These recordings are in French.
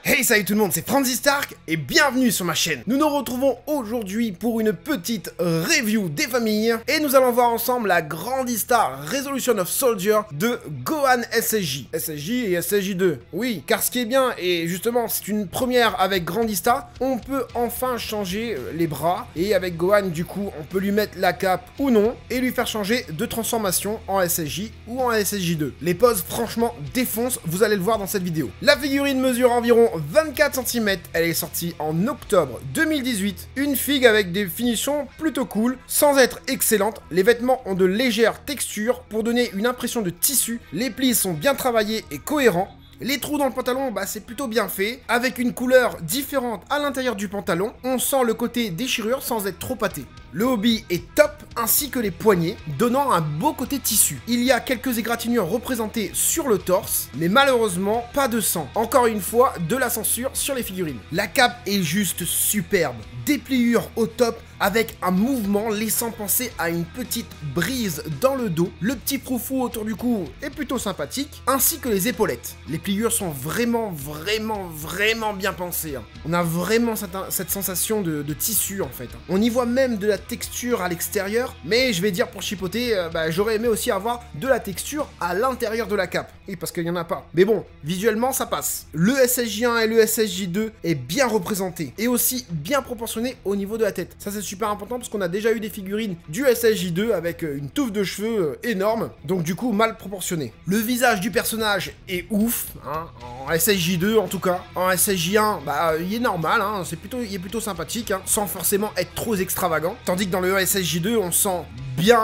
Hey, salut tout le monde, c'est Franzy Stark et bienvenue sur ma chaîne. Nous nous retrouvons aujourd'hui pour une petite review des familles et nous allons voir ensemble la Grandista Resolution of Soldier de Gohan SSJ. SSJ et SSJ2, oui, car ce qui est bien, et justement c'est une première avec Grandista, on peut enfin changer les bras et avec Gohan du coup on peut lui mettre la cape ou non et lui faire changer de transformation en SSJ ou en SSJ2. Les poses franchement défoncent, vous allez le voir dans cette vidéo. La figurine mesure environ 24 cm, elle est sortie en octobre 2018, une figue avec des finitions plutôt cool, sans être excellente, les vêtements ont de légères textures pour donner une impression de tissu, les plis sont bien travaillés et cohérents, les trous dans le pantalon, c'est plutôt bien fait, avec une couleur différente à l'intérieur du pantalon, on sent le côté déchirure sans être trop pâté. Le hobby est top, ainsi que les poignets, donnant un beau côté tissu. Il y a quelques égratignures représentées sur le torse, mais malheureusement, pas de sang. Encore une fois, de la censure sur les figurines. La cape est juste superbe, des pliures au top, avec un mouvement laissant penser à une petite brise dans le dos. Le petit froufrou autour du cou est plutôt sympathique, ainsi que les épaulettes. Les pliures sont vraiment bien pensées. On a vraiment cette sensation de tissu en fait. On y voit même de la texture à l'extérieur, mais je vais dire pour chipoter, j'aurais aimé aussi avoir de la texture à l'intérieur de la cape. Et parce qu'il n'y en a pas. Mais bon, visuellement ça passe. Le SSJ1 et le SSJ2 est bien représenté, et aussi bien proportionné au niveau de la tête. Ça c'est super important parce qu'on a déjà eu des figurines du SSJ2 avec une touffe de cheveux énorme, donc du coup mal proportionné. Le visage du personnage est ouf, en SSJ2 en tout cas. En SSJ1, il est normal, il est plutôt sympathique, sans forcément être trop extravagant. Tandis que dans le SSJ2, on sent bien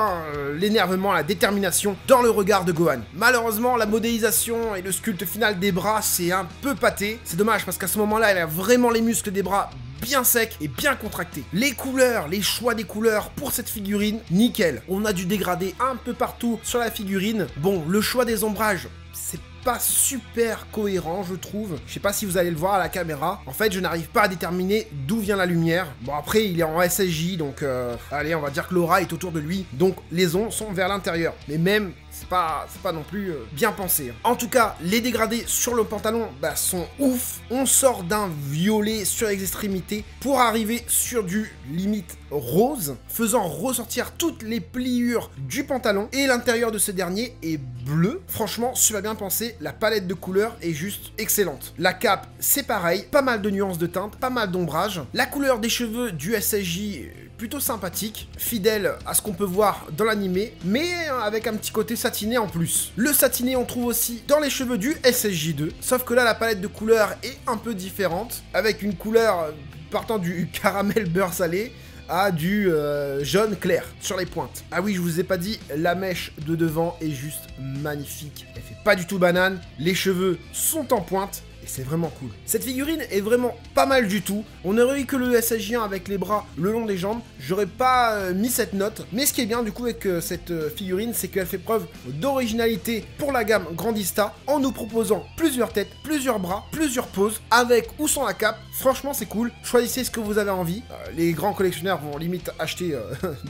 l'énervement, la détermination dans le regard de Gohan. Malheureusement, la modélisation et le sculpte final des bras, c'est un peu pâté. C'est dommage parce qu'à ce moment-là, elle a vraiment les muscles des bras bien sec et bien contracté. Les couleurs, les choix des couleurs pour cette figurine, nickel. On a du dégradé un peu partout sur la figurine. Bon, le choix des ombrages, c'est pas super cohérent, je trouve. Je sais pas si vous allez le voir à la caméra. En fait, je n'arrive pas à déterminer d'où vient la lumière. Bon, après, il est en SSJ, donc allez, on va dire que l'aura est autour de lui. Donc, les ondes sont vers l'intérieur. Mais même, c'est pas non plus bien pensé. En tout cas, les dégradés sur le pantalon sont ouf. On sort d'un violet sur les extrémités pour arriver sur du limite rose, faisant ressortir toutes les pliures du pantalon. Et l'intérieur de ce dernier est bleu. Franchement, super bien pensé. La palette de couleurs est juste excellente. La cape, c'est pareil. Pas mal de nuances de teinte, pas mal d'ombrage. La couleur des cheveux du SSJ plutôt sympathique, fidèle à ce qu'on peut voir dans l'animé, mais avec un petit côté satiné en plus. Le satiné, on trouve aussi dans les cheveux du SSJ2, sauf que là, la palette de couleurs est un peu différente, avec une couleur partant du caramel beurre salé à du jaune clair sur les pointes. Ah oui, je vous ai pas dit, la mèche de devant est juste magnifique. Elle fait pas du tout banane, les cheveux sont en pointe, c'est vraiment cool. Cette figurine est vraiment pas mal du tout. On aurait eu que le SSJ1 avec les bras le long des jambes. J'aurais pas mis cette note. Mais ce qui est bien du coup avec cette figurine, c'est qu'elle fait preuve d'originalité pour la gamme Grandista en nous proposant plusieurs têtes, plusieurs bras, plusieurs poses, avec ou sans la cape. Franchement, c'est cool. Choisissez ce que vous avez envie. Les grands collectionneurs vont limite acheter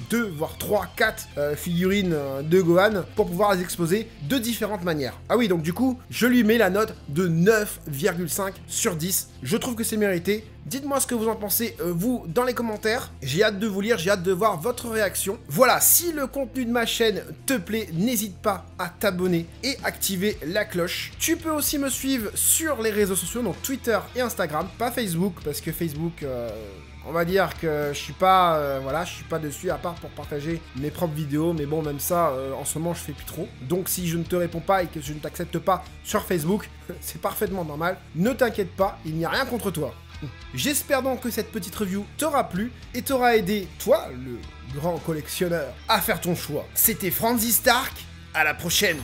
2, voire 3, 4 figurines de Gohan pour pouvoir les exposer de différentes manières. Ah oui, donc du coup, je lui mets la note de 9,5 sur 10. Je trouve que c'est mérité. Dites-moi ce que vous en pensez, vous, dans les commentaires. J'ai hâte de vous lire, j'ai hâte de voir votre réaction. Voilà, si le contenu de ma chaîne te plaît, n'hésite pas à t'abonner et activer la cloche. Tu peux aussi me suivre sur les réseaux sociaux, donc Twitter et Instagram, pas Facebook, parce que Facebook... on va dire que je suis pas, je suis pas dessus à part pour partager mes propres vidéos, mais bon, même ça, en ce moment, je fais plus trop. Donc, si je ne te réponds pas et que je ne t'accepte pas sur Facebook, c'est parfaitement normal. Ne t'inquiète pas, il n'y a rien contre toi. J'espère donc que cette petite review t'aura plu et t'aura aidé, toi, le grand collectionneur, à faire ton choix. C'était Franzy Stark, à la prochaine.